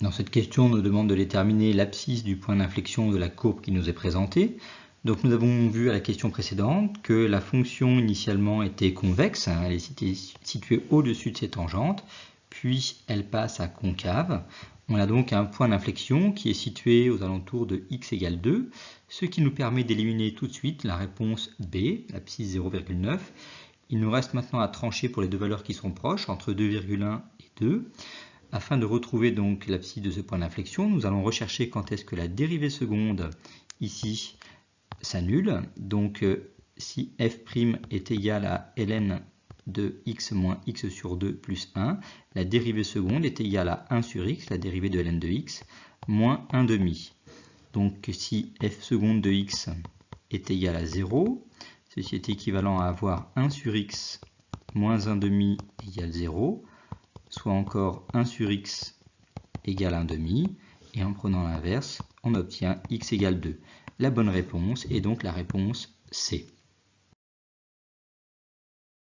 Dans cette question, on nous demande de déterminer l'abscisse du point d'inflexion de la courbe qui nous est présentée. Donc nous avons vu à la question précédente que la fonction initialement était convexe, elle est située au-dessus de ses tangentes, puis elle passe à concave. On a donc un point d'inflexion qui est situé aux alentours de x égale 2, ce qui nous permet d'éliminer tout de suite la réponse B, l'abscisse 0,9. Il nous reste maintenant à trancher pour les deux valeurs qui sont proches, entre 2,1 et 2. Afin de retrouver donc l'abscisse de ce point d'inflexion, nous allons rechercher quand est-ce que la dérivée seconde, ici, s'annule. Donc si f' est égal à ln de x moins x sur 2 plus 1, la dérivée seconde est égale à 1 sur x, la dérivée de ln de x, moins 1 demi. Donc si f seconde de x est égal à 0, ceci est équivalent à avoir 1 sur x moins 1 demi égale 0, soit encore 1 sur x égale 1 demi, et en prenant l'inverse, on obtient x égale 2. La bonne réponse est donc la réponse C.